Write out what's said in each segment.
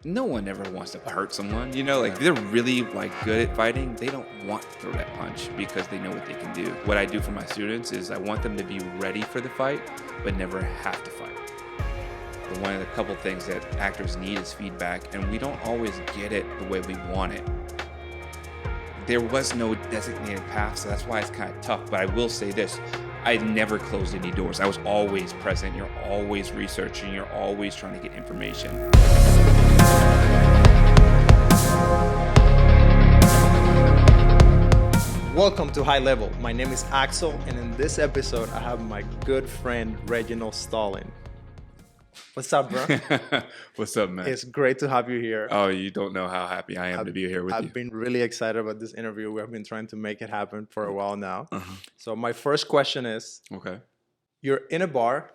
no one ever wants to hurt someone, like if they're really like good at fighting, they don't want to throw that punch because they know what they can do. What I do for my students is I want them to be ready for the fight, but never have to fight. One of the couple things that actors need is feedback, and we don't always get it the way we want it. There was no designated path, so that's why it's kind of tough. But I will say this, I never closed any doors. I was always present. You're always researching. You're always trying to get information. Welcome to High Level. My name is Axel, and in this episode, I have my good friend Reginald Stalling. What's up, bro? What's up, man? It's great to have you here. Oh, you don't know how happy I am to be here with you. I've been really excited about this interview. We have been trying to make it happen for a while now. Uh-huh. So my first question is, Okay. You're in a bar,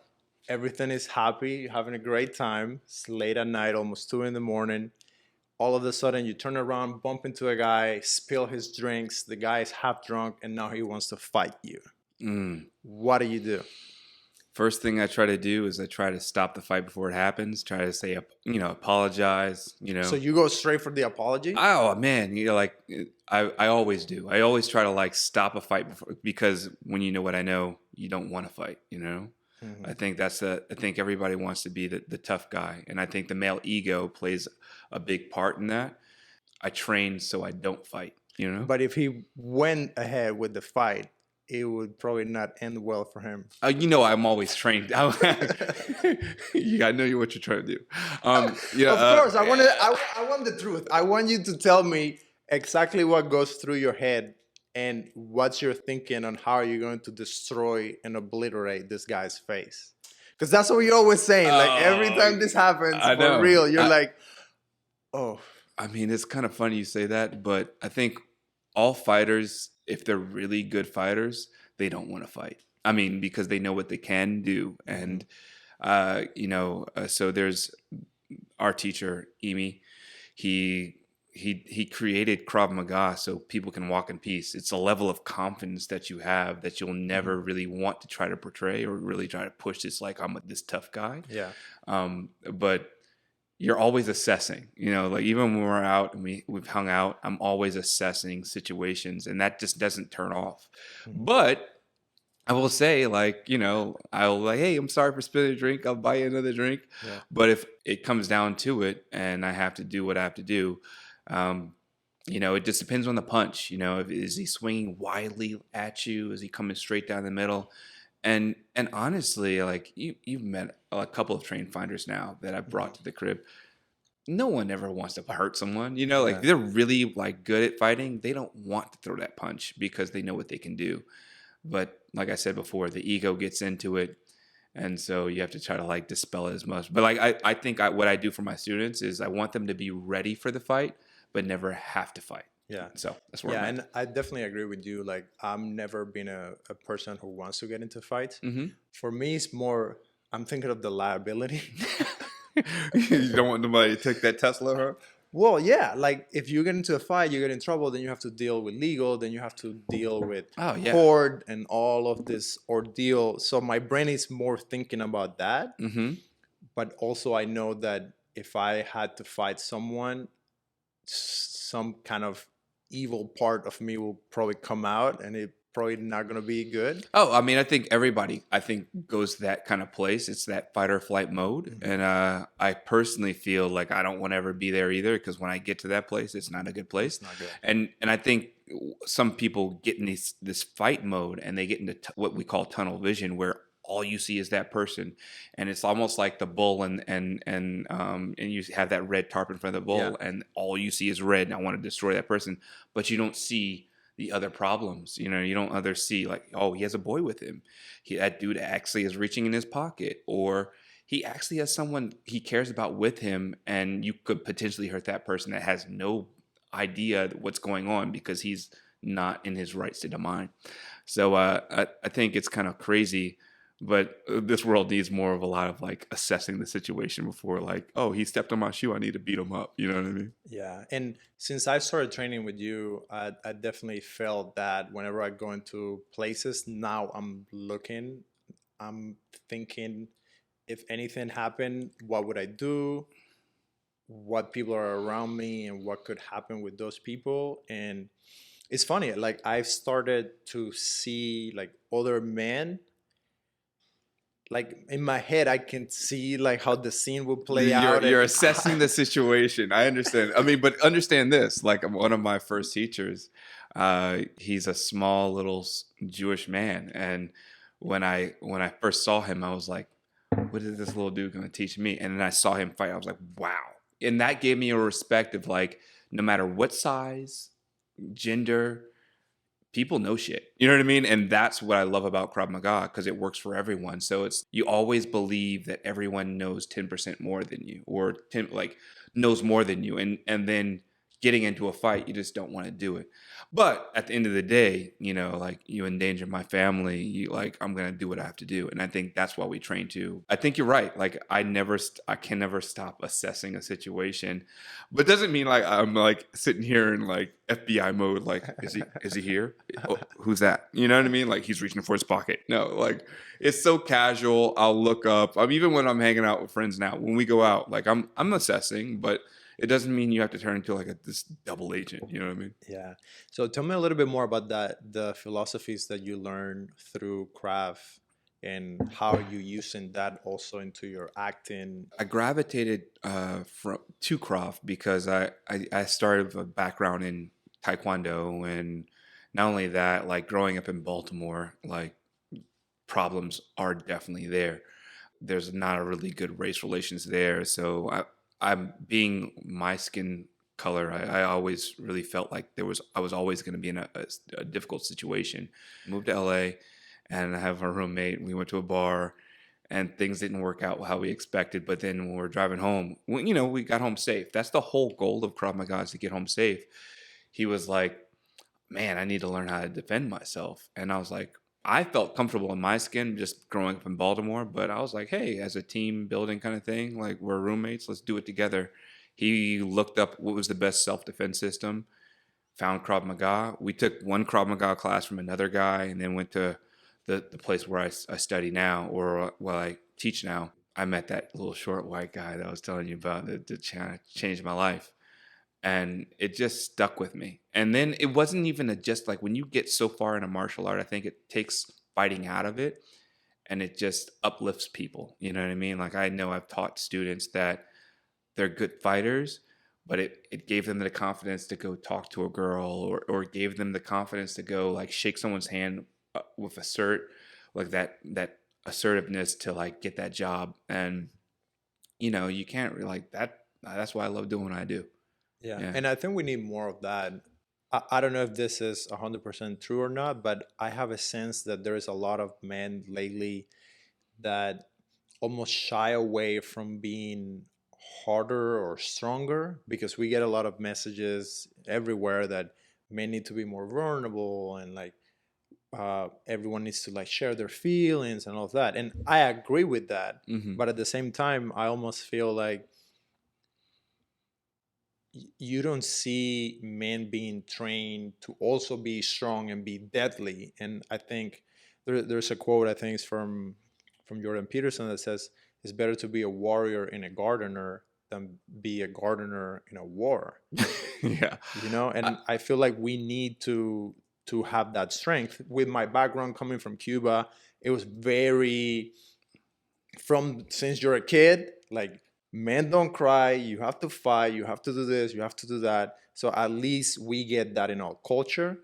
everything is happy, you're having a great time, it's late at night, almost 2 a.m. All of a sudden, you turn around, bump into a guy, spill his drinks, the guy is half drunk, and now he wants to fight you. What do? First thing I try to do is I try to stop the fight before it happens. Try to say, apologize. So you go straight for the apology? Oh man, I always do. I always try to like stop a fight before, because when you know what I know, you don't want to fight. Mm-hmm. I think everybody wants to be the tough guy, and I think the male ego plays a big part in that. I train so I don't fight. But if he went ahead with the fight, it would probably not end well for him. I'm always trained. I know what you're trying to do. Of course, I want the truth. I want you to tell me exactly what goes through your head and what's your thinking on how you're going to destroy and obliterate this guy's face. Because that's what you're always saying. Like every time this happens, for real, you're like, oh. I mean, it's kind of funny you say that, but I think all fighters, if they're really good fighters, they don't want to fight. I mean, because they know what they can do. And, so there's our teacher, Emi. He created Krav Maga so people can walk in peace. It's a level of confidence that you have that you'll never really want to try to portray or really try to push this, like I'm this tough guy. Yeah. But you're always assessing, like even when we're out and we've hung out, I'm always assessing situations, and that just doesn't turn off. Mm-hmm. But I will say, I'll like, hey, I'm sorry for spilling a drink. I'll buy you another drink. Yeah. But if it comes down to it and I have to do what I have to do, it just depends on the punch. Is he swinging wildly at you? Is he coming straight down the middle? And honestly, like you've met a couple of trained fighters now that I've brought to the crib. No one ever wants to hurt someone. Like if they're really like good at fighting, they don't want to throw that punch because they know what they can do. But like I said before, the ego gets into it, and so you have to try to like dispel it as much. But like I think what I do for my students is I want them to be ready for the fight, but never have to fight. Yeah. So that's where I'm at. And I definitely agree with you. Like I'm never been a person who wants to get into fights. Mm-hmm. For me, it's more, I'm thinking of the liability. You don't want nobody to take that Tesla, huh? Well, yeah. Like if you get into a fight, you get in trouble, then you have to deal with legal, then you have to deal with court and all of this ordeal. So my brain is more thinking about that. Mm-hmm. But also I know that if I had to fight someone, some kind of evil part of me will probably come out, and it probably not going to be good. Oh, I mean, I think everybody, goes to that kind of place. It's that fight or flight mode. Mm-hmm. And I personally feel like I don't want to ever be there either, because when I get to that place, it's not a good place. It's not good. And I think some people get in this fight mode, and they get into what we call tunnel vision, where all you see is that person, and it's almost like the bull, and you have that red tarp in front of the bull, and all you see is red. And I want to destroy that person, but you don't see the other problems. You don't see like, oh, he has a boy with him. That dude actually is reaching in his pocket, or he actually has someone he cares about with him, and you could potentially hurt that person that has no idea what's going on because he's not in his right state of mind. So I think it's kind of crazy. But this world needs more of a lot of like assessing the situation before like, oh, he stepped on my shoe, I need to beat him up. You know what I mean? Yeah. And since I started training with you, I definitely felt that whenever I go into places, now I'm thinking, if anything happened, what would I do? what people are around me and what could happen with those people. And it's funny, like I've started to see like other men, like in my head I can see like how the scene will play out. You're And assessing the situation. I understand. I mean, but understand this. Like one of my first teachers, he's a small little Jewish man, and when I first saw him, I was like, "What is this little dude going to teach me?" And then I saw him fight. I was like, "Wow!" And that gave me a respect of like, no matter what size, gender, people know shit. You know what I mean? And that's what I love about Krav Maga, because it works for everyone. So it's, you always believe that everyone knows 10% more than you, or 10, like knows more than you. And then getting into a fight, you just don't want to do it. But at the end of the day, you know, like you endanger my family, you like, I'm going to do what I have to do. And I think that's why we train too. I think you're right. Like I can never stop assessing a situation, but it doesn't mean like I'm like sitting here in like FBI mode. Like, is he here? Oh, who's that? You know what I mean? Like he's reaching for his pocket. No, like it's so casual. I'll look up. Even when I'm hanging out with friends now, when we go out, like I'm assessing, but it doesn't mean you have to turn into like this double agent. You know what I mean? yeah. So tell me a little bit more about that, the philosophies that you learn through craft and how you using that also into your acting. I gravitated to Krav because I started with a background in Taekwondo, and not only that, like growing up in Baltimore, like problems are definitely there. There's not a really good race relations there, so I'm being my skin color. I always really felt like I was always going to be in a difficult situation. Moved to LA, and I have a roommate. We went to a bar, and things didn't work out how we expected. But then when we were driving home, we got home safe. That's the whole goal of Krav Maga, is to get home safe. He was like, "Man, I need to learn how to defend myself." And I was like, I felt comfortable in my skin just growing up in Baltimore, but I was like, hey, as a team building kind of thing, like we're roommates, let's do it together. He looked up what was the best self defense system, found Krav Maga. We took one Krav Maga class from another guy, and then went to the place where I study now, or well, I teach now. I met that little short white guy that I was telling you about that changed my life. And it just stuck with me. And then it wasn't even just like, when you get so far in a martial art, I think it takes fighting out of it, and it just uplifts people. You know what I mean? Like I know I've taught students that they're good fighters, but it gave them the confidence to go talk to a girl, or gave them the confidence to go like shake someone's hand with assert, like that assertiveness to like get that job. And you can't really like that. That's why I love doing what I do. Yeah, Yeah. and I think we need more of that. I don't know if this is 100% true or not, but I have a sense that there is a lot of men lately that almost shy away from being harder or stronger, because we get a lot of messages everywhere that men need to be more vulnerable, and like everyone needs to like share their feelings and all of that. And I agree with that. Mm-hmm. But at the same time, I almost feel like you don't see men being trained to also be strong and be deadly. And I think there's a quote, I think it's from Jordan Peterson, that says it's better to be a warrior in a gardener than be a gardener in a war. Yeah. And I feel like we need to have that strength. With my background coming from Cuba, it was very, from since you're a kid, like, men don't cry, you have to fight, you have to do this, you have to do that. So at least we get that in our culture.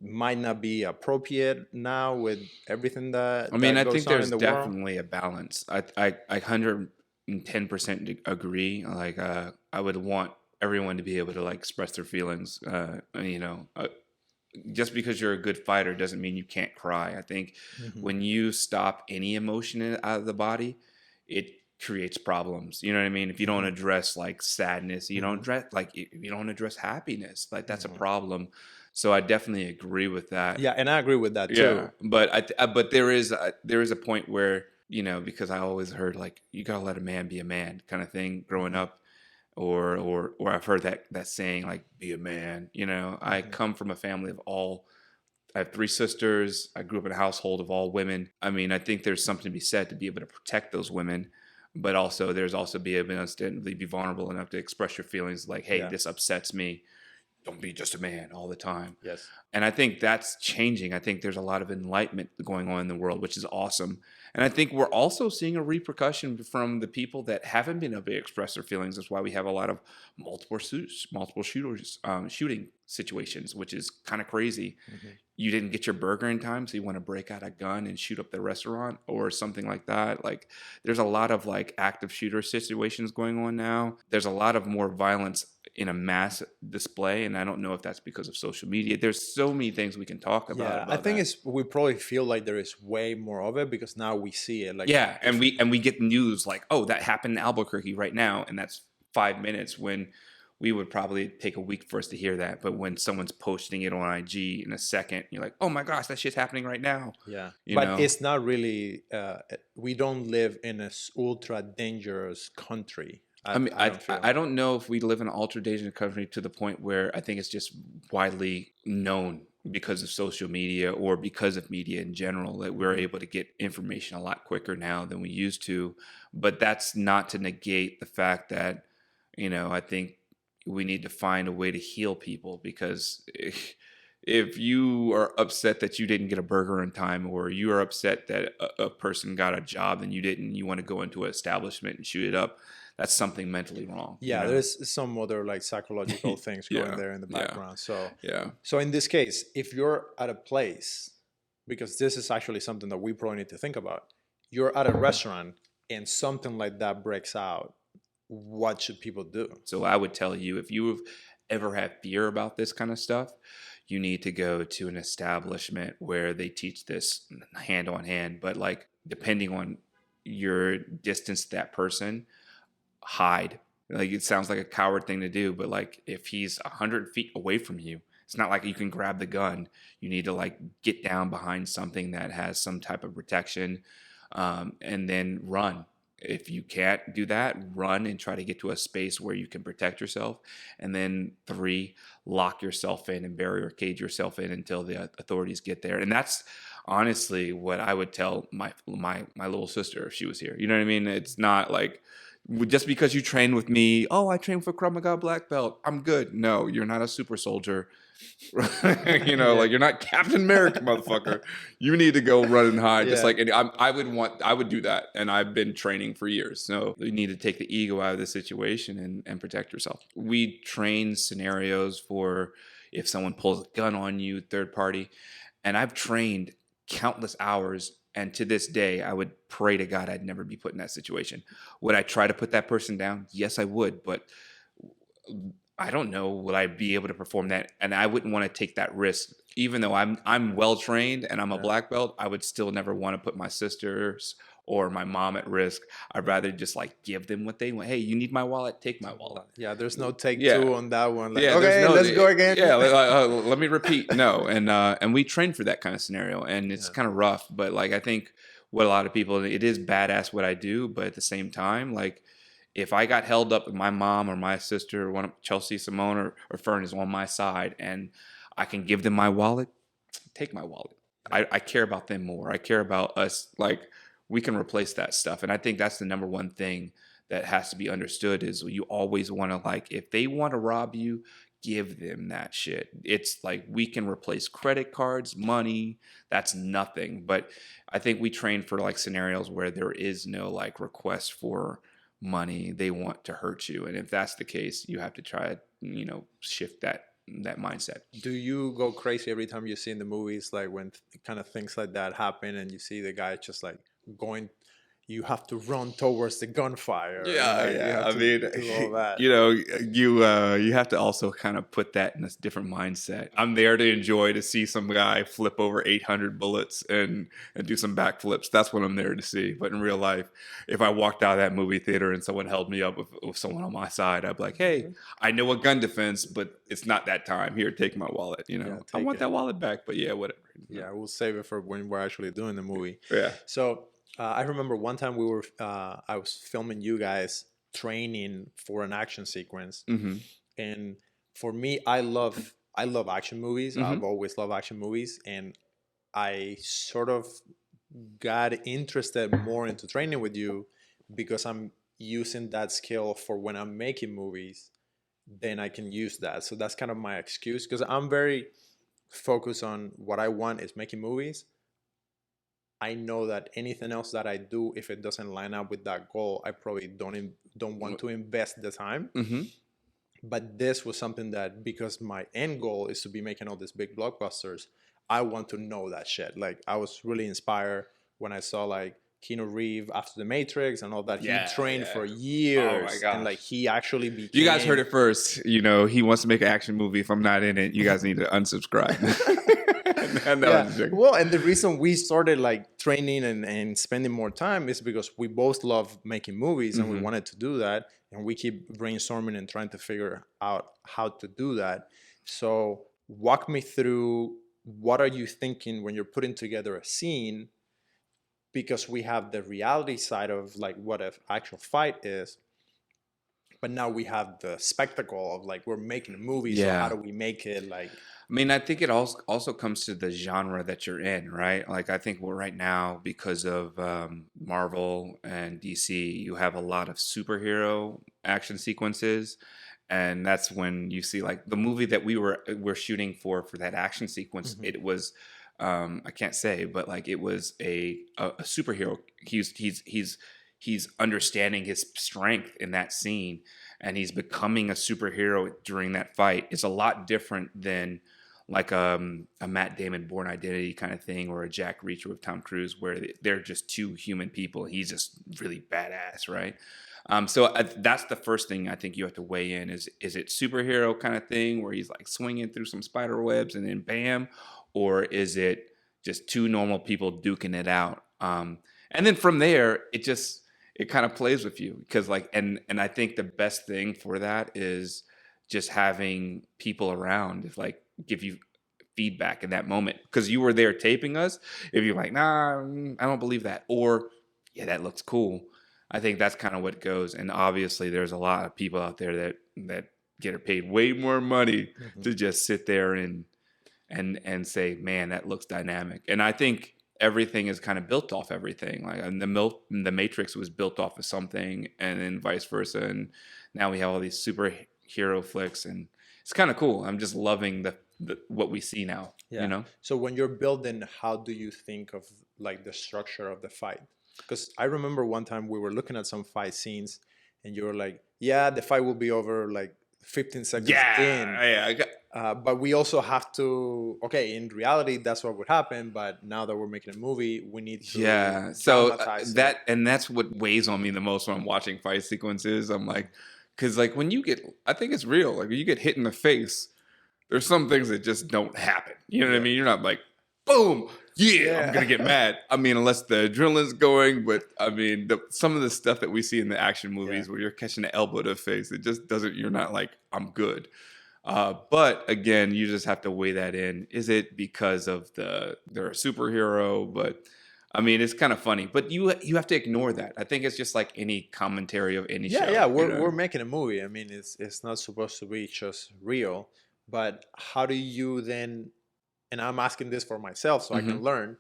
It might not be appropriate now with everything I that mean, I goes think on in there's the world. definitely a balance. I 110% agree. Like, I would want everyone to be able to like express their feelings. Just because you're a good fighter doesn't mean you can't cry. I think Hmm. when you stop any emotion out of the body, it creates problems. You know what I mean? If you don't Hmm. address like sadness, you don't Hmm. address like if you don't address happiness, like that's a Hmm. problem. So I definitely agree with that. Yeah, and I agree with that Yeah, too. but but there is a point where, because I always heard like you gotta let a man be a man kind of thing growing Hmm. up, or I've heard that saying like be a man. I Hmm. come from a family of all. I have three sisters. I grew up in a household of all women. I mean, I think there's something to be said to be able to protect those women, but also there's also be able to be vulnerable enough to express your feelings like, hey, this upsets me. Don't be just a man all the time. Yes. And I think that's changing. I think there's a lot of enlightenment going on in the world, which is awesome. And I think we're also seeing a repercussion from the people that haven't been able to express their feelings. That's why we have a lot of multiple shooters, shooting situations, which is kind of crazy. Mm-hmm. You didn't get your burger in time, so you want to break out a gun and shoot up the restaurant or something like that. Like, there's a lot of like active shooter situations going on now. There's a lot of more violence in a mass display, and I don't know if that's because of social media. There's so many things we can talk about. Yeah, I think we probably feel like there is way more of it because now we see it. Like, yeah, and we get news like, oh, that happened in Albuquerque right now, and that's 5 minutes when we would probably take a week for us to hear that. But when someone's posting it on IG in a second, you're like, oh my gosh, that shit's happening right now. Yeah, but it's not really. We don't live in a ultra dangerous country. I don't know if we live in an ultra dangerous country to the point where I think it's just widely known because of social media or because of media in general that we're able to get information a lot quicker now than we used to. But that's not to negate the fact that, I think we need to find a way to heal people, because if you are upset that you didn't get a burger in time, or you are upset that a person got a job and you didn't, you want to go into an establishment and shoot it up, that's something mentally wrong. Yeah, there's some other like psychological things going there in the background. So in this case, if you're at a place, because this is actually something that we probably need to think about, you're at a restaurant and something like that breaks out, what should people do? So I would tell you, if you've ever had fear about this kind of stuff, you need to go to an establishment where they teach this hand on hand. But like, depending on your distance to that person, hide. Like, it sounds like a coward thing to do, but like, if he's 100 feet away from you, it's not like you can grab the gun. You need to like get down behind something that has some type of protection, and then run. If you can't do that, run and try to get to a space where you can protect yourself. And then 3, lock yourself in and barricade yourself in until the authorities get there. And that's honestly what I would tell my little sister if she was here. You know what I mean? It's not like, just because you train with me, oh, I train for Krav Maga black belt, I'm good. No, you're not a super soldier. Like, you're not Captain America, motherfucker. You need to go run and hide. Just like, and I would do that. And I've been training for years. So you need to take the ego out of the situation and protect yourself. We train scenarios for if someone pulls a gun on you, third party. And I've trained countless hours. And to this day, I would pray to God I'd never be put in that situation. Would I try to put that person down? Yes, I would. But I don't know, would I be able to perform that? And I wouldn't want to take that risk. Even though I'm well trained and I'm a black belt, I would still never want to put my sisters or my mom at risk. I'd rather just like give them what they want. Hey, you need my wallet? Take my wallet. Yeah, there's no take two on that one. Like, okay, let's go again. Yeah, let me repeat. No, and we train for that kind of scenario, and it's kind of rough. But like, I think what a lot of people, it is badass what I do, but at the same time, like, if I got held up with my mom or my sister, or one of Chelsea, Simone, or Fern is on my side, and I can give them my wallet, take my wallet. I care about them more. I care about us. Like, we can replace that stuff. And I think that's the number one thing that has to be understood is you always want to, like, if they want to rob you, give them that shit. It's like, we can replace credit cards, money. That's nothing. But I think we train for like scenarios where there is no like request for money. They want to hurt you. And if that's the case, you have to try to, shift that mindset. Do you go crazy every time you see in the movies, like when kind of things like that happen and you see the guy just like going, you have to run towards the gunfire? Yeah. I mean, do all that. You have to also kind of put that in a different mindset. I'm there to enjoy, to see some guy flip over 800 bullets and do some backflips. That's what I'm there to see. But in real life, if I walked out of that movie theater and someone held me up with someone on my side, I'd be like, hey, I know a gun defense, but it's not that time. Here, take my wallet. I want that wallet back. But yeah, whatever. Yeah, we'll save it for when we're actually doing the movie. Yeah. So I remember one time I was filming you guys training for an action sequence. Mm-hmm. And for me, I love action movies. Mm-hmm. I've always loved action movies. And I sort of got interested more into training with you because I'm using that skill for when I'm making movies, then I can use that. So that's kind of my excuse, because I'm very focused on what I want is making movies. I know that anything else that I do, if it doesn't line up with that goal, I probably don't want to invest the time. Mm-hmm. But this was something that, because my end goal is to be making all these big blockbusters, I want to know that shit. Like, I was really inspired when I saw like Keanu Reeves after The Matrix and all that. Yeah, He trained for Oh my years, and gosh. like he actually You guys heard became. it first. You know, he wants to make an action movie. If I'm not in it, you guys need to unsubscribe. No, Yeah. Well, and the reason we started like training and spending more time is because we both love making movies, and we wanted to do that. And we keep brainstorming and trying to figure out how to do that. So walk me through, what are you thinking when you're putting together a scene? Because we have the reality side of like what an actual fight is, but now we have the spectacle of like we're making a movie. So how Yeah. do we make it like? I mean, I think it also comes to the genre that you're in, right? Like, I think we're right now, because of Marvel and DC, you have a lot of superhero action sequences, and that's when you see like the movie that we're shooting for that action sequence. Mhm. It was, I can't say, but like it was a superhero. He's understanding his strength in that scene, and he's becoming a superhero during that fight. It's a lot different than like a Matt Damon Born Identity kind of thing, or a Jack Reacher with Tom Cruise, where they're just two human people. He's just really badass, right? That's the first thing I think you have to weigh in is it superhero kind of thing where he's like swinging through some spider webs and then bam, or is it just two normal people duking it out? And then from there, it kind of plays with you, because like and I think the best thing for that is just having people around, if like give you feedback in that moment, because you were there taping us. If you're like, nah, I don't believe that, or yeah, that looks cool. I think that's kind of what goes. And obviously, there's a lot of people out there that get paid way more money Mhm. to just sit there and say, man, that looks dynamic. And I think everything is kind of built off everything. Like, and the Matrix was built off of something, and then vice versa. And now we have all these superhero flicks, and it's kind of cool. I'm just loving the what we see now. You Yeah. know? So when you're building, how do you think of like the structure of the fight? Because I remember one time we were looking at some fight scenes, and you were like, "Yeah, the fight will be over like 15 seconds in." Yeah, yeah. But we also have to. Okay, in reality, that's what would happen. But now that we're making a movie, we need to Yeah. So dramatize it. that's what weighs on me the most when I'm watching fight sequences. I'm like, because like when you get, I think it's real. Like when you get hit in the face, there's some things that just don't happen. You know what I Yeah. mean? You're not like, boom, yeah, I'm gonna get Yeah. mad. I mean, unless the adrenaline's going. But I mean, some of the stuff that we see in the action Yeah. movies where you're catching the elbow to the face, it just doesn't. You're not like, I'm good. But again, you just have to weigh that in. Is it because of they're a superhero? But I mean, it's kind of funny. But you have to ignore that. I think it's just like any commentary of any Yeah, show. yeah, You we're know? making a movie. I mean, it's not supposed to be just real, but how do you then, and I'm asking this for myself so I can Hmm. learn,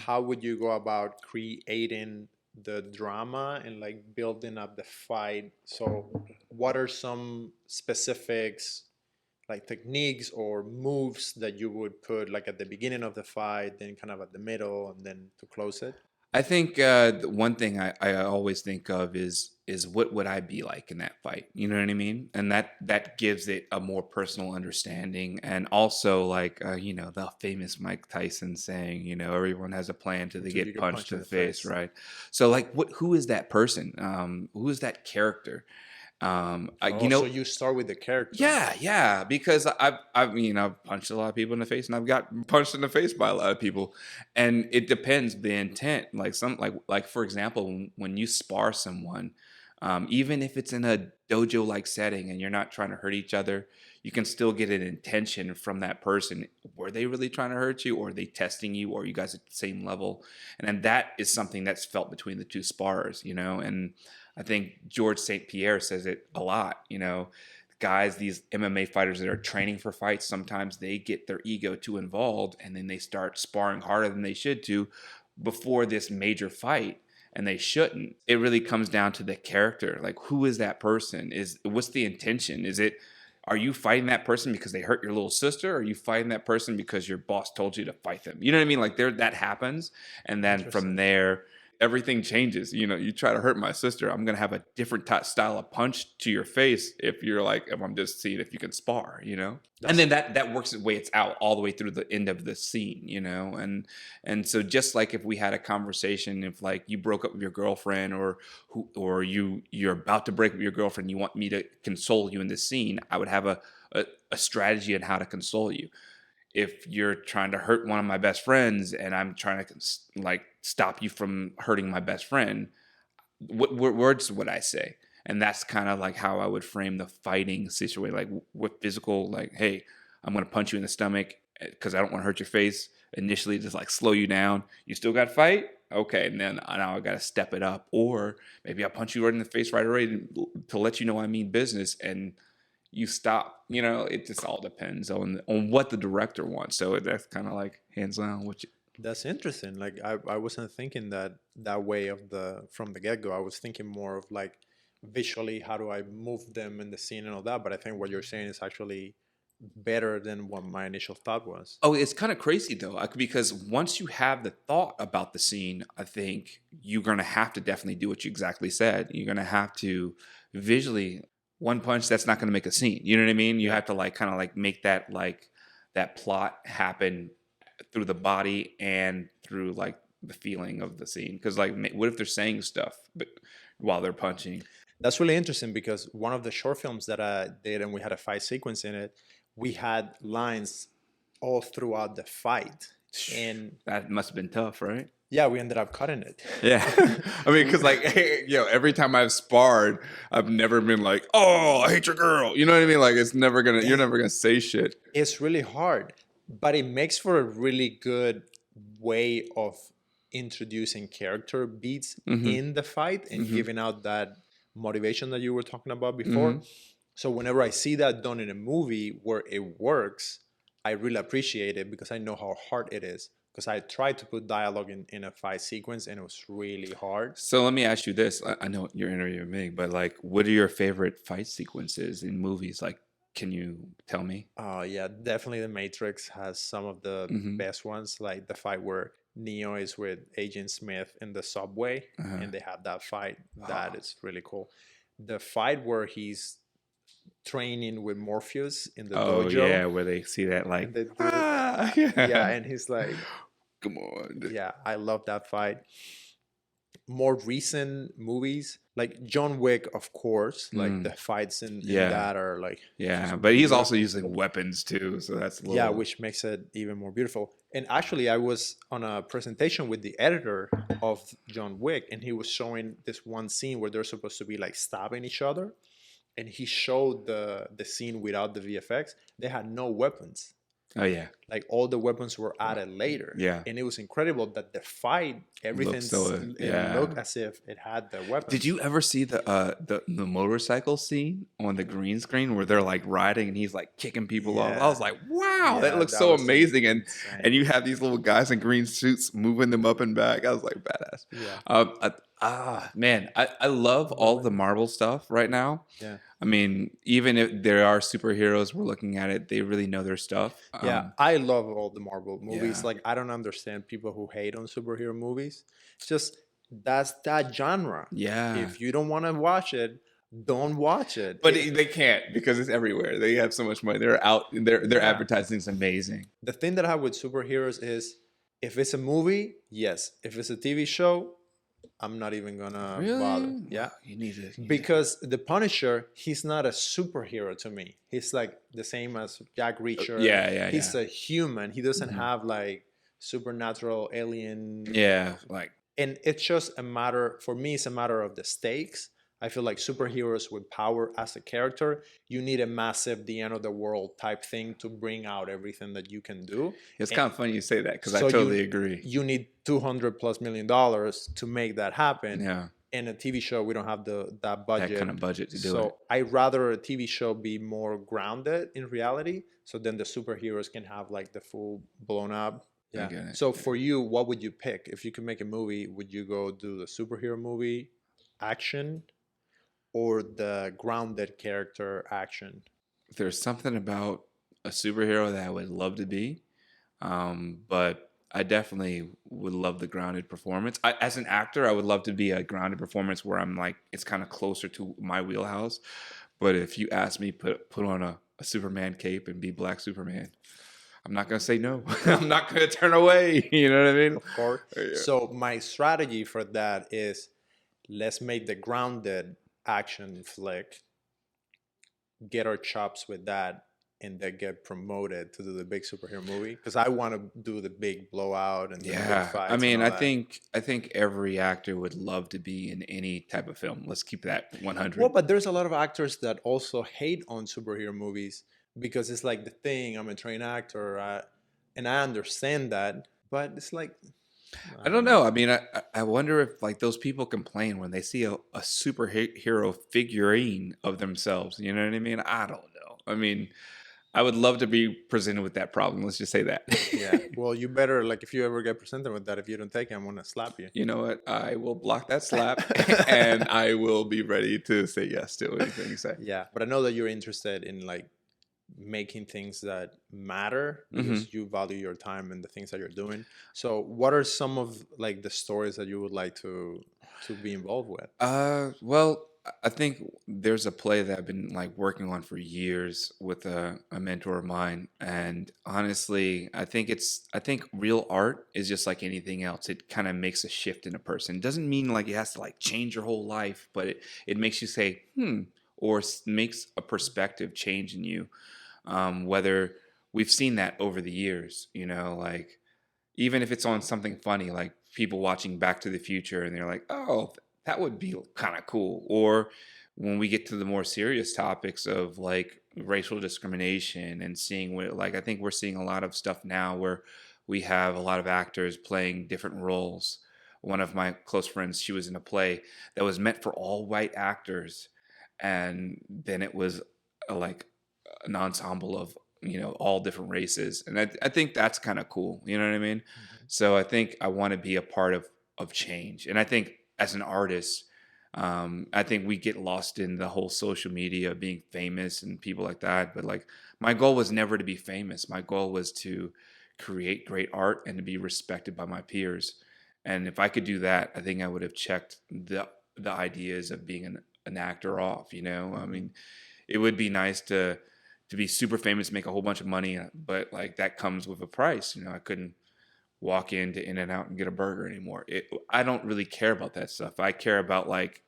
how would you go about creating the drama and like building up the fight? So what are some specifics, like techniques or moves that you would put like at the beginning of the fight, then kind of at the middle, and then to close it? I think the one thing I always think of is what would I be like in that fight? You know what I mean? And that gives it a more personal understanding, and also like you know, the famous Mike Tyson saying, you know, everyone has a plan till they Until you get get punched punched in in the the face, face. right? So like, who is that person? Who is that character? You Oh, so know, you start with the character. yeah, yeah, because I've punched a lot of people in the face, and I've got punched in the face by a lot of people, and it depends the intent. Like like for example, when you spar someone, even if it's in a dojo like setting and you're not trying to hurt each other, you can still get an intention from that person. Were they really trying to hurt you, or are they testing you, or are you guys at the same level? And then that is something that's felt between the two spars, you know. And I think George St. Pierre says it a lot, you know, guys, these MMA fighters that are training for fights, sometimes they get their ego too involved and then they start sparring harder than they should to before this major fight. and they shouldn't. It really comes down to the character. Like, who is that person? What's the intention? Are you fighting that person because they hurt your little sister? Or are you fighting that person because your boss told you to fight them? You know what I mean? Like that happens. And then from there, everything changes. You try to hurt my sister, I'm going to have a different style of punch to your face if I'm just seeing if you can spar, and then that works its way, it's out all the way through the end of the scene, and so just like if we had a conversation, if like you broke up with your girlfriend or you're about to break up with your girlfriend, you want me to console you in this scene, I would have a strategy on how to console you. If you're trying to hurt one of my best friends and I'm trying to like stop you from hurting my best friend, what words would I say? And that's kind of like how I would frame the fighting situation, like with physical, like, hey, I'm going to punch you in the stomach because I don't want to hurt your face. Initially, just like slow you down. You still got to fight? Okay, and then now I got to step it up. Or maybe I'll punch you right in the face right away to let you know I mean business, and you stop. It just all depends on what the director wants. So that's kind of like hands down. That's interesting. Like I wasn't thinking that way from the get go. I was thinking more of like visually, how do I move them in the scene and all that. But I think what you're saying is actually better than what my initial thought was. Oh, it's kind of crazy though, because once you have the thought about the scene, I think you're going to have to definitely do what you exactly said. You're going to have to visually, one punch, that's not going to make a scene. You know what I mean? You have to like kind of like make that plot happen through the body and through like the feeling of the scene. Because like, what if they're saying stuff but while they're punching? That's really interesting, because one of the short films that I did, and we had a fight sequence in it, we had lines all throughout the fight, and that must have been tough, right? Yeah, we ended up cutting it. Yeah. I mean, because like, every time I've sparred, I've never been like, oh, I hate your girl. You know what I mean? Like, you're never going to say shit. It's really hard, but it makes for a really good way of introducing character beats in the fight and giving out that motivation that you were talking about before. So whenever I see that done in a movie where it works, I really appreciate it, because I know how hard it is. Because I tried to put dialogue in a fight sequence, and it was really hard. So let me ask you this. I know you're interviewing me, but like, what are your favorite fight sequences in movies? Like, can you tell me? Yeah, definitely The Matrix has some of the best ones. Like the fight where Neo is with Agent Smith in the subway, and they have that fight. That is really cool. The fight where he's training with Morpheus in the dojo. Yeah, where they see that like, yeah, and he's like, come on. Yeah, I love that fight. More recent movies, like John Wick, of course, like the fights in that are like... Yeah, but he's also using weapons too, so that's a little... Yeah, which makes it even more beautiful. And actually, I was on a presentation with the editor of John Wick, and he was showing this one scene where they're supposed to be like stabbing each other, and he showed the scene without the VFX. They had no weapons. Oh yeah, like all the weapons were added later. Yeah, and it was incredible that the fight, everything looked as if it had the weapons. Did you ever see the motorcycle scene on the green screen where they're like riding and he's like kicking people off? I was like, wow, that looks so amazing. And you have these little guys in green suits moving them up and back. I was like, badass. Yeah. Man, I love all the Marvel stuff right now. Yeah. I mean, even if there are superheroes, we're looking at it, they really know their stuff. Yeah, I love all the Marvel movies. Like, I don't understand people who hate on superhero movies. It's just, that's that genre. Yeah. If you don't want to watch it, don't watch it. But they can't, because it's everywhere. They have so much money. They're out, their advertising is amazing. The thing that I have with superheroes is, if it's a movie, yes. If it's a TV show, I'm not even gonna bother. Yeah, you need it. Because the Punisher, he's not a superhero to me. He's like the same as Jack Reacher. He's a human. He doesn't have like supernatural alien. Yeah, like. And it's just a matter, for me, it's a matter of the stakes. I feel like superheroes with power as a character, you need a massive, the end of the world type thing to bring out everything that you can do. It's kind of funny you say that, because I totally agree. You need $200+ million to make that happen. Yeah. In a TV show, we don't have that budget. That kind of budget to do it. So I'd rather a TV show be more grounded in reality. So then the superheroes can have like the full blown up I Yeah. get it. So Yeah. for you, what would you pick if you could make a movie? Would you go do the superhero movie action or the grounded character action? There's something about a superhero that I would love to be, but I definitely would love the grounded performance. As an actor, I would love to be a grounded performance where I'm like, it's kind of closer to my wheelhouse. But if you ask me, put on a Superman cape and be Black Superman, I'm not gonna say no. I'm not gonna turn away. You know what I mean? Of course. Yeah. So my strategy for that is let's make the grounded action flick, get our chops with that, and then get promoted to do the big superhero movie. Because I want to do the big blowout and the big Yeah, I fights and mean, all I that. think I think every actor would love to be in any type of film. Let's keep that Well, 100. but there's a lot of actors that also hate on superhero movies because it's like the thing. I'm a trained actor, and I understand that, but it's like I I don't don't know. know. I mean, I wonder if like those people complain when they see a superhero figurine of themselves. You know what I mean? I don't know. I mean, I would love to be presented with that problem. Let's just say that. Yeah. Well, you better like if you ever get presented with that, if you don't take it, I'm gonna slap you. You know what? I will block that slap, and I will be ready to say yes to anything you say. Yeah, but I know that you're interested in like making things that matter Hmm. because you value your time and the things that you're doing. So, what are some of like the stories that you would like to be involved with? Well, I think there's a play that I've been like working on for years with a mentor of mine, and honestly, I think real art is just like anything else. It kind of makes a shift in a person. It doesn't mean like it has to like change your whole life, but it makes you say, or makes a perspective change in you. Whether we've seen that over the years, you know, like even if it's on something funny, like people watching Back to the Future and they're like, oh, that would be kind of cool. Or when we get to the more serious topics of like racial discrimination and seeing what, like, I think we're seeing a lot of stuff now where we have a lot of actors playing different roles. One of my close friends, she was in a play that was meant for all white actors. And then it was like an ensemble of all different races, and I think that's kind of cool. You know what I mean? Mhm. So I think I want to be a part of change, and I think as an artist, I think we get lost in the whole social media being famous and people like that. But like my goal was never to be famous. My goal was to create great art and to be respected by my peers. And if I could do that, I think I would have checked the ideas of being an actor off. I Mhm. mean, it would be nice to be super famous, make a whole bunch of money, but like that comes with a price. I couldn't walk into In and Out and get a burger anymore. I don't really care about that stuff. I care about like,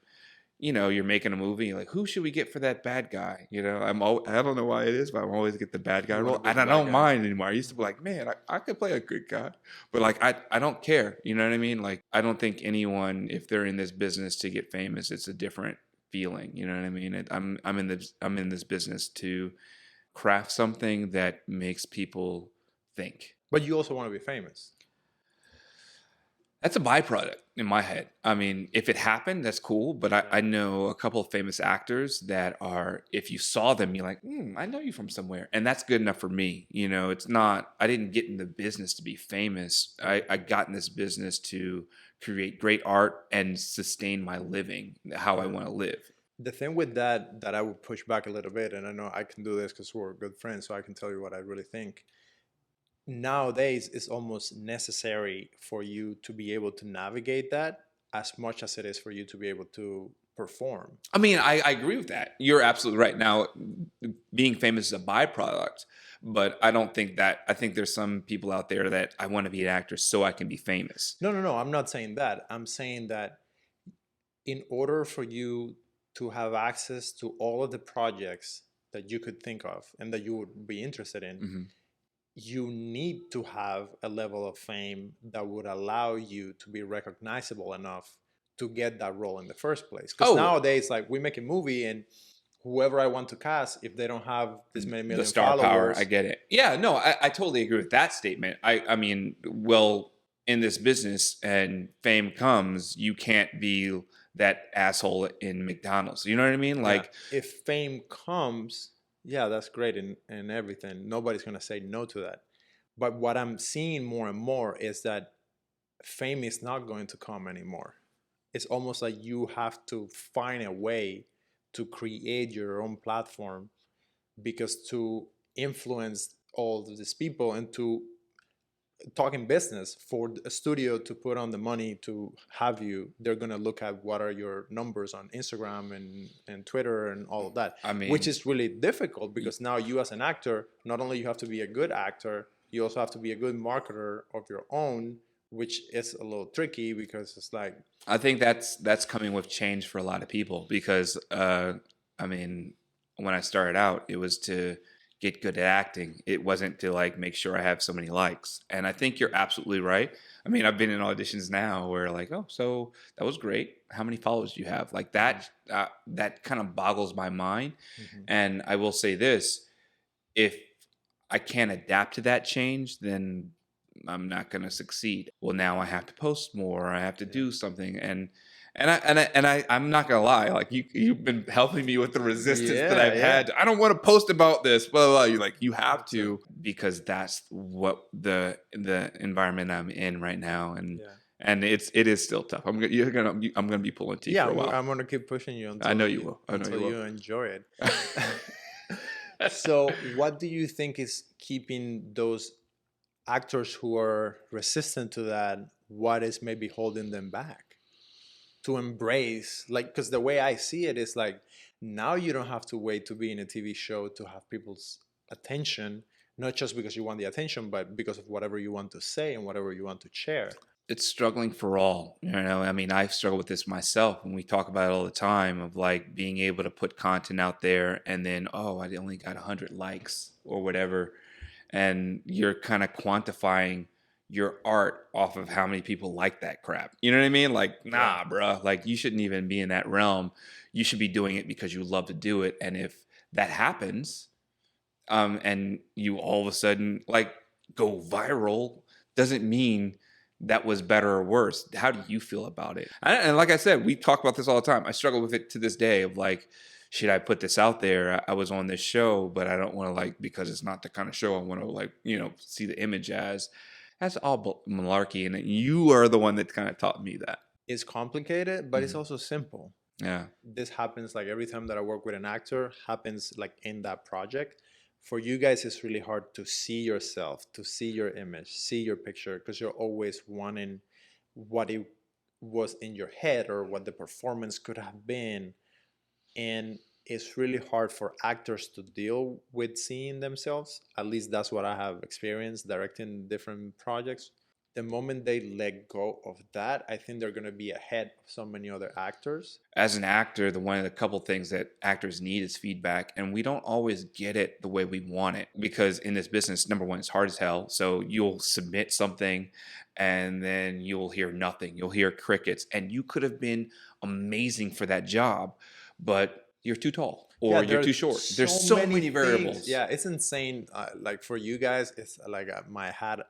you're making a movie, like who should we get for that bad guy? I don't know why it is, but I always get the bad guy You want to role, be and the I bad don't guy. mind anymore. I used to be like, man, I could play a good guy, but like I don't care. You know what I mean? Like I don't think anyone, if they're in this business to get famous, it's a different feeling. You know what I mean? I'm in this business to craft something that makes people think. But you also want to be famous. That's a byproduct in my head. I mean, if it happened, that's cool. But I, Yeah. I know a couple of famous actors that are, if you saw them, you're like, I know you from somewhere. And that's good enough for me. It's not, I didn't get in the business to be famous. I got in this business to create great art and sustain my living, how I Yeah. want to live. The thing with that I would push back a little bit, and I know I can do this because we're good friends, so I can tell you what I really think. Nowadays, it's almost necessary for you to be able to navigate that as much as it is for you to be able to perform. I mean, I agree with that. You're absolutely right. Now, being famous is a byproduct, but I don't think that. I think there's some people out there that I want to be an actor so I can be famous. No, no, no. I'm not saying that. I'm saying that in order for you to have access to all of the projects that you could think of and that you would be interested in, Hmm. you need to have a level of fame that would allow you to be recognizable enough to get that role in the first place. Because Oh, nowadays, like we make a movie and whoever I want to cast, if they don't have this many the million star power. I followers, get it. Yeah, no, I totally agree with that statement. I mean, well, in this business and fame comes, you can't be that asshole in McDonald's. You know what I mean? yeah, Like, if fame comes, yeah, that's great and everything. Nobody's gonna say no to that. But what I'm seeing more and more is that fame is not going to come anymore. It's almost like you have to find a way to create your own platform, because to influence all of these people and to talking business for a studio to put on the money to have you, they're going to look at what are your numbers on Instagram and Twitter and all of that. I mean, which is really difficult, because now you as an actor, not only you have to be a good actor, you also have to be a good marketer of your own, which is a little tricky, because it's like, I think that's coming with change for a lot of people, because I mean, when I started out, it was to get good at acting. It wasn't to like make sure I have so many likes. And I think you're absolutely right. I mean, I've been in auditions now where like, oh, so that was great. How many followers do you have? Like that that kind of boggles my mind. mm-hmm. And I will say this, if I can't adapt to that change, then I'm not going to succeed. Well, now I have to post more. I have to do something, I'm not gonna lie. Like you've been helping me with the resistance that I've had. I don't want to post about this, blah, blah, blah. You like you have to, because that's what the environment I'm in right now, and it is still tough. I'm gonna be pulling teeth for a while. I'm gonna keep pushing you until I know you will. Until you enjoy it. So, what do you think is keeping those actors who are resistant to that? What is maybe holding them back to embrace, like, because the way I see it is like, now you don't have to wait to be in a TV show to have people's attention, not just because you want the attention, but because of whatever you want to say and whatever you want to share. It's struggling for all, you know. I mean, I've struggled with this myself, and we talk about it all the time of like being able to put content out there and then, oh, I only got 100 likes or whatever, and you're kind of quantifying your art off of how many people like that crap. You know what I mean? Like, nah, bro. Like, you shouldn't even be in that realm. You should be doing it because you love to do it. And if that happens, and you all of a sudden like go viral, doesn't mean that was better or worse. How do you feel about it? And like I said, we talk about this all the time. I struggle with it to this day of like, should I put this out there? I was on this show, but I don't want to like, because it's not the kind of show I want to like, you know, see the image as. That's all malarkey, and you are the one that kind of taught me that. It's complicated, but it's also simple. Yeah. This happens like every time that I work with an actor, happens like in that project. For you guys, it's really hard to see yourself, to see your image, see your picture, because you're always wanting what it was in your head or what the performance could have been. And it's really hard for actors to deal with seeing themselves. At least that's what I have experienced directing different projects. The moment they let go of that, I think they're going to be ahead of so many other actors. As an actor, one of the couple things that actors need is feedback, and we don't always get it the way we want it, because in this business, number one, it's hard as hell. So you'll submit something and then you'll hear nothing. You'll hear crickets, and you could have been amazing for that job, but you're too tall or you're too short. There's so many variables. Things. Yeah, it's insane. Like for you guys, it's like my hat.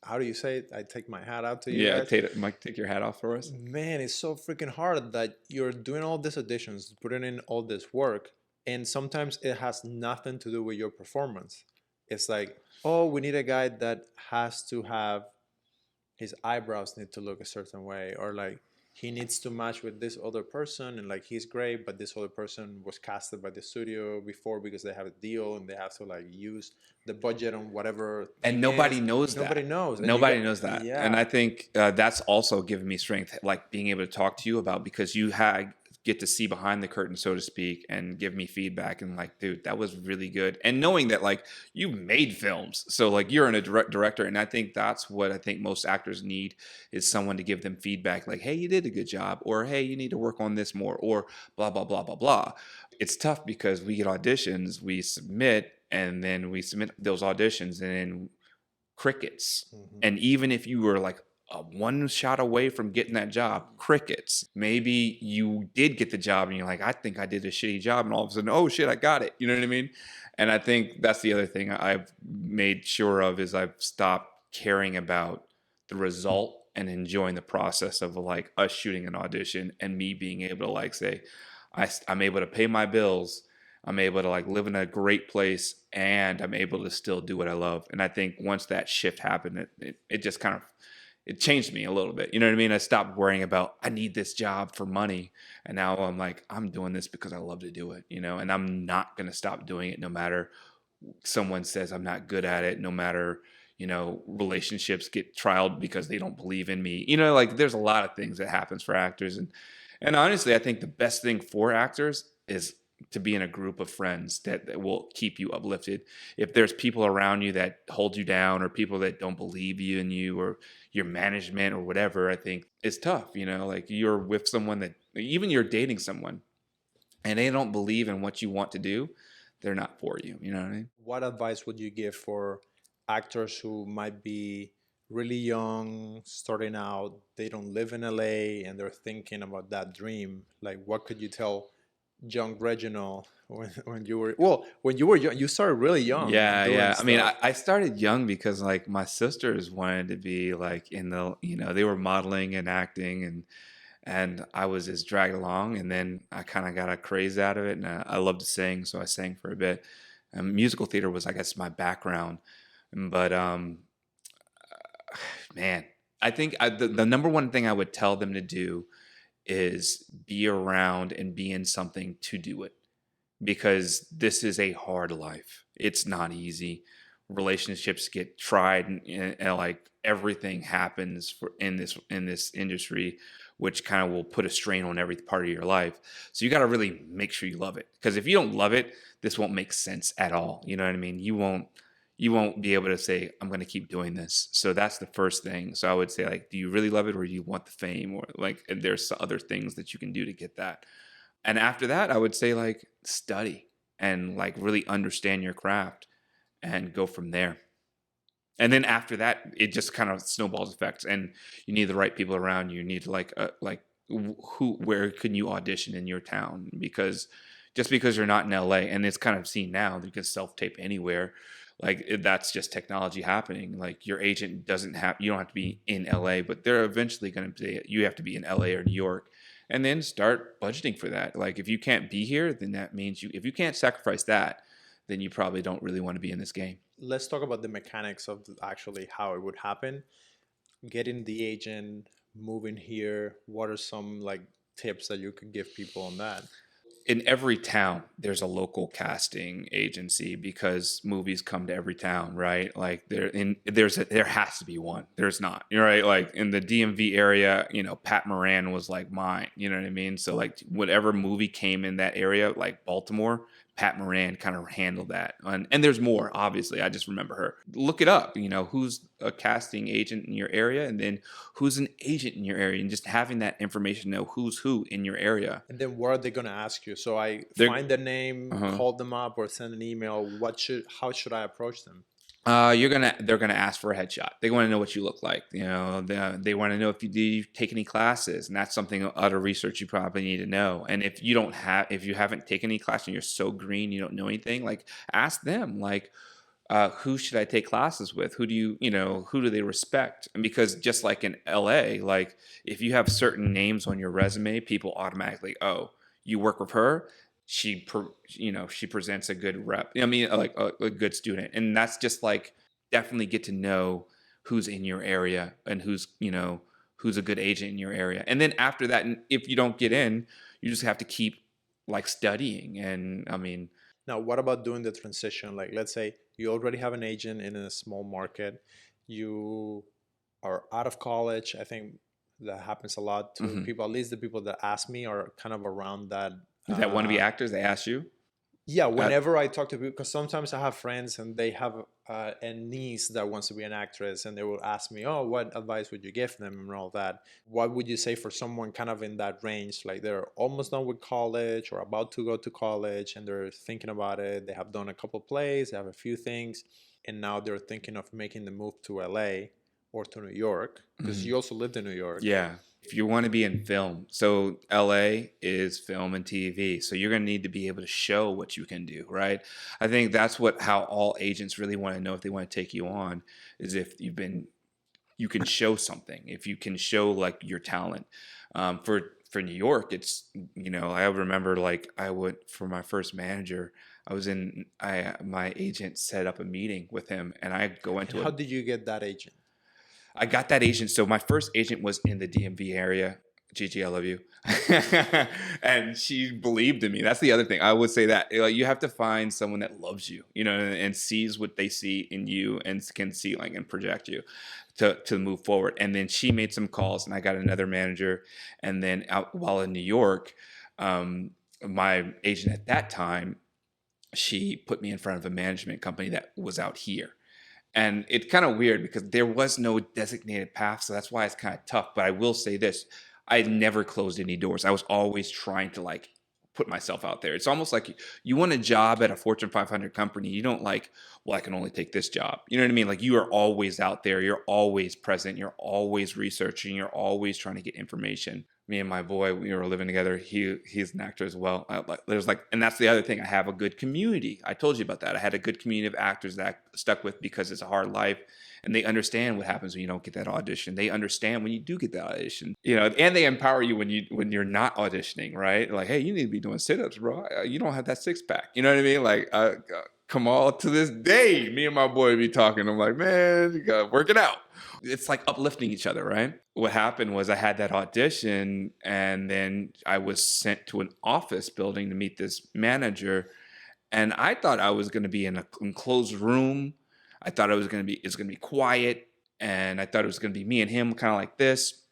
How do you say it? I take my hat out to you. Yeah, take your hat off for us. Man, it's so freaking hard that you're doing all these auditions, putting in all this work, and sometimes it has nothing to do with your performance. It's like, oh, we need a guy that has to have his eyebrows need to look a certain way, or like he needs to match with this other person, and like he's great, but this other person was casted by the studio before because they have a deal and they have to like use the budget on whatever. And nobody knows that. Nobody knows. Nobody knows that. Yeah. And I think that's also given me strength, like being able to talk to you about, because you get to see behind the curtain, so to speak, and give me feedback and like, dude, that was really good. And knowing that like you made films, so like you're a director, and I think that's what I think most actors need, is someone to give them feedback, like, hey, you did a good job, or hey, you need to work on this more, or blah blah blah blah blah. It's tough because we get auditions, we submit, and then we submit those auditions, and then crickets. Mm-hmm. And even if you were like one shot away from getting that job, crickets. Maybe you did get the job and you're like, I think I did a shitty job, and all of a sudden, oh shit, I got it. You know what I mean? And I think that's the other thing I've made sure of, is I've stopped caring about the result and enjoying the process of like us shooting an audition and me being able to like say, I'm able to pay my bills. I'm able to like live in a great place, and I'm able to still do what I love. And I think once that shift happened, it just kind of, it changed me a little bit. You know what I mean? I stopped worrying about, I need this job for money. And now I'm like, I'm doing this because I love to do it, you know, and I'm not going to stop doing it no matter someone says I'm not good at it, no matter, you know, relationships get trialed because they don't believe in me. You know, like there's a lot of things that happens for actors. And honestly, I think the best thing for actors is to be in a group of friends that will keep you uplifted. If there's people around you that hold you down, or people that don't believe you in you, or your management or whatever, I think it's tough. You know, like you're with someone that, even you're dating someone and they don't believe in what you want to do, they're not for you. You know what I mean? What advice would you give for actors who might be really young, starting out, they don't live in LA and they're thinking about that dream? Like, what could you tell young Reginald when you were, well, when you were young, you started really young and Yeah, doing yeah. I mean, stuff. I started young because like my sisters wanted to be like in the, you know, they were modeling and acting, and I was just dragged along, and then I kind of got a craze out of it, and I loved to sing, so I sang for a bit. And musical theater was, I guess, my background, but man, I think the number one thing I would tell them to do is be around and be in something to do it, because this is a hard life. It's not easy. Relationships get tried, and like everything happens for in this industry, which kind of will put a strain on every part of your life. So you got to really make sure you love it, because if you don't love it, this won't make sense at all. You know what I mean? You won't be able to say, I'm going to keep doing this. So that's the first thing. So I would say, like, do you really love it, or do you want the fame, or like, and there's other things that you can do to get that. And after that, I would say, like, study and like really understand your craft and go from there. And then after that, it just kind of snowballs effects, and you need the right people around you. You need to where can you audition in your town? Because just because you're not in LA, and it's kind of seen now, you can self tape anywhere. Like that's just technology happening. Like your agent doesn't have, you don't have to be in LA, but they're eventually going to say you have to be in LA or New York, and then start budgeting for that. Like if you can't be here, then that means if you can't sacrifice that, then you probably don't really want to be in this game. Let's talk about the mechanics of actually how it would happen. Getting the agent, moving here. What are some like tips that you could give people on that? In every town there's a local casting agency, because movies come to every town, right? Like there has to be one. There's not, you're right. Like in the DMV area, you know, Pat Moran was like mine, you know what I mean? So like whatever movie came in that area, like Baltimore, Pat Moran kind of handled that. And there's more, obviously. I just remember her. Look it up, you know, who's a casting agent in your area, and then who's an agent in your area, and just having that information, know who's who in your area. And then what are they going to ask you? So I find the name, call them up, or send an email. How should I approach them? They're gonna ask for a headshot. They want to know what you look like. You know, they want to know if you take any classes, and that's something other research you probably need to know. And if you haven't taken any class and you're so green, you don't know anything, like ask them, like, who should I take classes with? Who do they respect? And because just like in LA, like if you have certain names on your resume, people automatically, oh, you work with her, she presents a good rep. I mean, like a good student. And that's just like, definitely get to know who's in your area, and who's a good agent in your area. And then after that, and if you don't get in, you just have to keep like studying. And I mean, now, what about doing the transition? Like, let's say you already have an agent in a small market, you are out of college. I think that happens a lot to people. At least the people that ask me are kind of around that. That want to be actors, they ask you? Yeah, whenever I talk to people, because sometimes I have friends and they have a niece that wants to be an actress, and they will ask me, "Oh, what advice would you give them and all that?" What would you say for someone kind of in that range, like they're almost done with college or about to go to college, and they're thinking about it. They have done a couple plays, they have a few things, and now they're thinking of making the move to LA or to New York, because you also lived in New York. Yeah. If you want to be in film, so LA is film and TV, so you're going to need to be able to show what you can do, right? I think that's how all agents really want to know if they want to take you on, is if you can show something, if you can show like your talent. For for New York, it's, I remember like I went for my first manager. My agent set up a meeting with him, and I go And into how it. did you get that agent? I got that agent. So my first agent was in the DMV area. Gigi, I love you. And she believed in me. That's the other thing. I would say that like you have to find someone that loves you, and sees what they see in you and can see like and project you to move forward. And then she made some calls, and I got another manager. And then out while in New York, my agent at that time, she put me in front of a management company that was out here. And it's kind of weird because there was no designated path. So that's why it's kind of tough. But I will say this, I never closed any doors. I was always trying to like put myself out there. It's almost like you want a job at a Fortune 500 company. You don't like, well, I can only take this job. You know what I mean? Like you are always out there. You're always present. You're always researching. You're always trying to get information. Me and my boy, we were living together. He's an actor as well. And that's the other thing. I have a good community. I told you about that. I had a good community of actors that I stuck with because it's a hard life, and they understand what happens when you don't get that audition. They understand when you do get that audition, and they empower you when you're not auditioning, right? Like, hey, you need to be doing sit-ups, bro. You don't have that six pack. You know what I mean? Like, come on, to this day, me and my boy be talking. I'm like, man, you gotta work it out. It's like uplifting each other, right? What happened was I had that audition, and then I was sent to an office building to meet this manager. And I thought I was going to be in an enclosed room. I thought it's going to be quiet. And I thought it was going to be me and him kind of like this.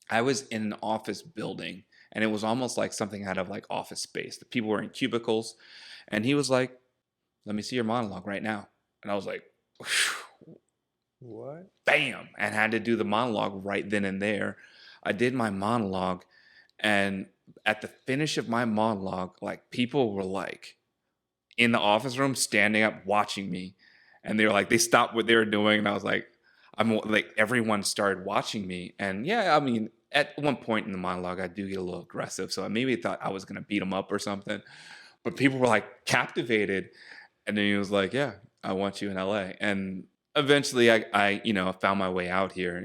I was in an office building, and it was almost like something out of like Office Space. The people were in cubicles, and he was like, let me see your monologue right now. And I was like, what? Bam, and had to do the monologue right then and there. I did my monologue, and at the finish of my monologue, like people were like in the office room standing up watching me, and they were like, they stopped what they were doing, and I was like, I'm like, everyone started watching me. And yeah, I mean, at one point in the monologue, I do get a little aggressive, so I maybe thought I was gonna beat them up or something, but people were like captivated. And then he was like, yeah, I want you in LA. And eventually I found my way out here.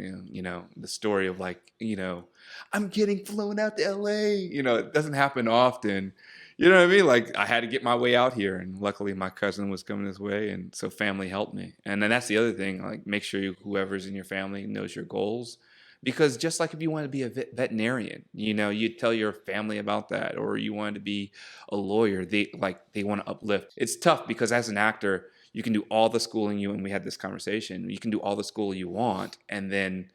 The story of like, I'm getting flown out to LA. It doesn't happen often. You know what I mean? Like I had to get my way out here. And luckily my cousin was coming this way. And so family helped me. And then that's the other thing, like make sure whoever's in your family knows your goals. Because just like if you want to be a veterinarian, you tell your family about that, or you want to be a lawyer, they want to uplift. It's tough because as an actor, you can do all the schooling and we had this conversation, you can do all the school you want, and then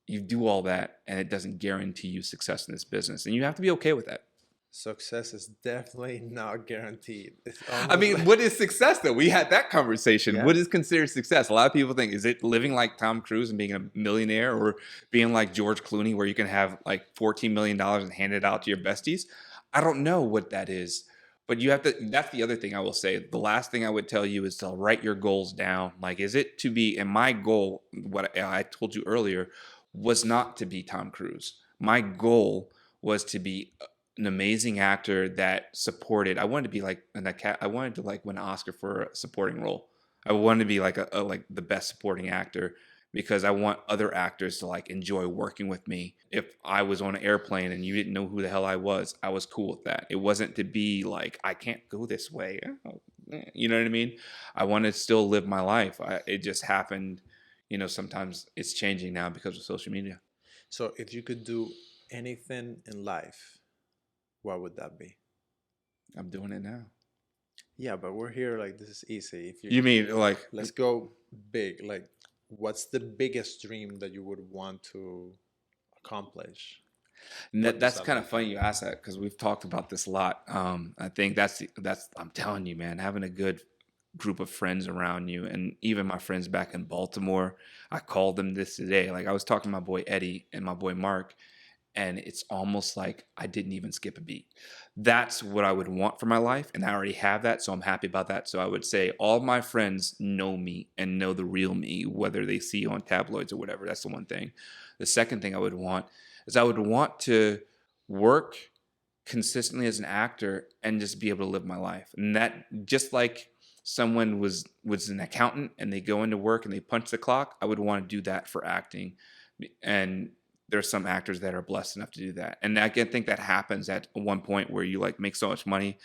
you do all that and it doesn't guarantee you success in this business. And you have to be okay with that. Success is definitely not guaranteed. I mean, what is success though? We had that conversation. Yeah. What is considered success? A lot of people think, is it living like Tom Cruise and being a millionaire, or being like George Clooney where you can have like $14 million and hand it out to your besties? I don't know what that is, but you have to, that's the other thing I will say. The last thing I would tell you is to write your goals down. Like, is it to be, and my goal, what I told you earlier, was not to be Tom Cruise. My goal was to be an amazing actor that supported. I wanted to be like I wanted to like win an Oscar for a supporting role. I wanted to be like like the best supporting actor, because I want other actors to like enjoy working with me. If I was on an airplane and you didn't know who the hell I was cool with that. It wasn't to be like, I can't go this way. You know what I mean? I wanted to still live my life. It just happened, sometimes it's changing now because of social media. So if you could do anything in life, what would that be? I'm doing it now. Yeah, but we're here like this is easy. If you mean like, let's go big. Like, what's the biggest dream that you would want to accomplish? That's kind of funny you ask that, because we've talked about this a lot. I think that's I'm telling you, man, having a good group of friends around you, and even my friends back in Baltimore, I called them this today. Like I was talking to my boy Eddie and my boy Mark, and it's almost like I didn't even skip a beat. That's what I would want for my life, and I already have that, so I'm happy about that. So I would say all my friends know me and know the real me, whether they see on tabloids or whatever. That's the one thing. The second thing I would want is I would want to work consistently as an actor and just be able to live my life. And that, just like someone was an accountant and they go into work and they punch the clock, I would want to do that for acting. And there's some actors that are blessed enough to do that. And I can think that happens at one point where you like make so much money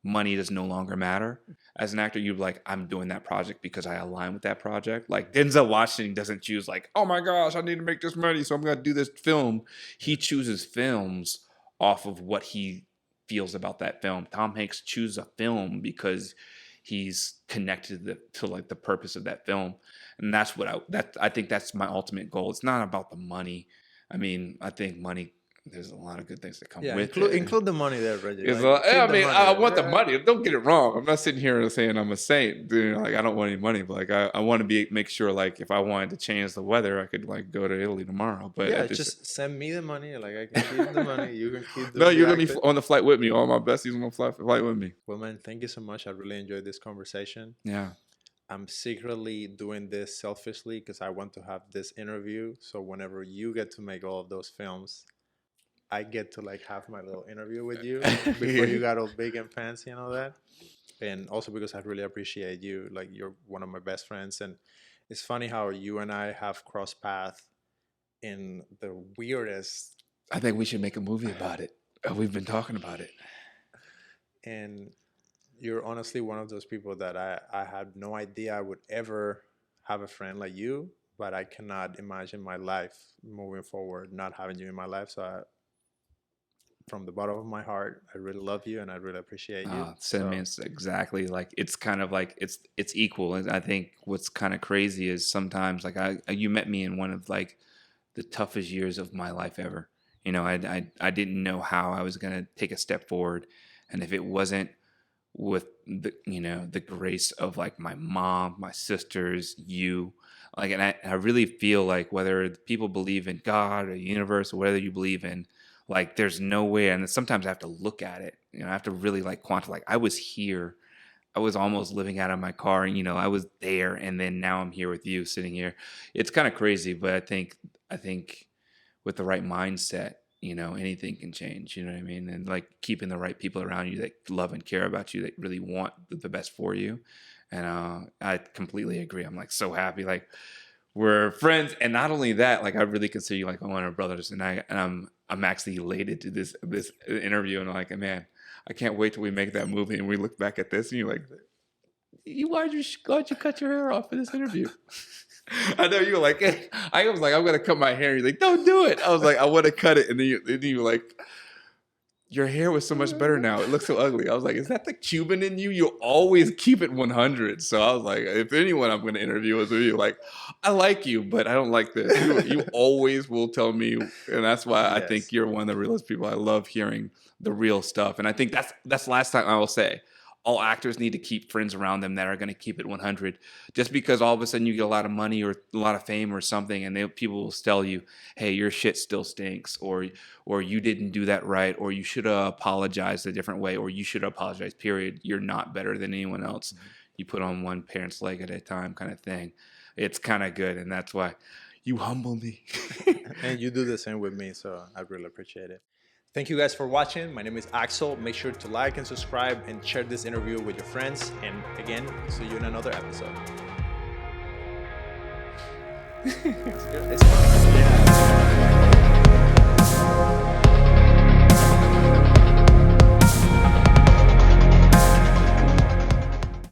does no longer matter. As an actor, you're like, I'm doing that project because I align with that project. Like Denzel Washington doesn't choose like, oh my gosh, I need to make this money, so I'm going to do this film. He chooses films off of what he feels about that film. Tom Hanks chooses a film because he's connected to like the purpose of that film. And that's what I think that's my ultimate goal. It's not about the money. I mean, I think money, there's a lot of good things that come with it. Include the money there, Reggie. I want the money. Don't get it wrong. I'm not sitting here saying I'm a saint. Dude, like I don't want any money, but like I want to make sure like if I wanted to change the weather, I could like go to Italy tomorrow. But just send me the money. Like I can keep the money. You can keep the No, you're gonna be on the flight with me. All my besties on the flight with me. Well, man, thank you so much. I really enjoyed this conversation. Yeah. I'm secretly doing this selfishly because I want to have this interview. So whenever you get to make all of those films, I get to like have my little interview with you before you got all big and fancy and all that. And also because I really appreciate you. Like you're one of my best friends. And it's funny how you and I have crossed paths in the weirdest. I think we should make a movie about it. We've been talking about it. And you're honestly one of those people that I had no idea I would ever have a friend like you, but I cannot imagine my life moving forward not having you in my life. So from the bottom of my heart, I really love you and I really appreciate you. Sentiments exactly like it's kind of like it's equal. And I think what's kind of crazy is sometimes like you met me in one of like the toughest years of my life ever. You know, I didn't know how I was gonna take a step forward, and if it wasn't with the grace of like my mom, my sisters, you. Like, and I really feel like whether people believe in God or the universe or whether you believe in, like, there's no way. And sometimes I have to look at it. I have to really like quantify. Like, I was here. I was almost living out of my car. And, I was there. And then now I'm here with you sitting here. It's kind of crazy. But I think with the right mindset, anything can change. You know what I mean? And like keeping the right people around you that love and care about you, that really want the best for you. And I completely agree. I'm like so happy. Like we're friends, and not only that, like I really consider you like one of our brothers. And I'm actually elated to this interview. And I'm like, man, I can't wait till we make that movie and we look back at this and you're like, why'd you cut your hair off for this interview? I know you were like, I was like, I'm gonna cut my hair. You're like, don't do it. I was like, I want to cut it, and then you were like, your hair was so much better now. It looks so ugly. I was like, is that the Cuban in you? You always keep it 100. So I was like, if anyone I'm going to interview is with you, like, I like you, but I don't like this. You always will tell me, and that's why I think you're one of the realest people. I love hearing the real stuff, and I think that's the last time I will say. All actors need to keep friends around them that are going to keep it 100. Just because all of a sudden you get a lot of money or a lot of fame or something, and people will tell you, "Hey, your shit still stinks," or you didn't do that right, or you should have apologized a different way, or you should apologize. Period. You're not better than anyone else. Mm-hmm. You put on one parent's leg at a time, kind of thing. It's kind of good, and that's why you humble me. And you do the same with me, so I really appreciate it. Thank you guys for watching. My name is Axel. Make sure to like and subscribe and share this interview with your friends. And again, see you in another episode. It's fun. Yeah.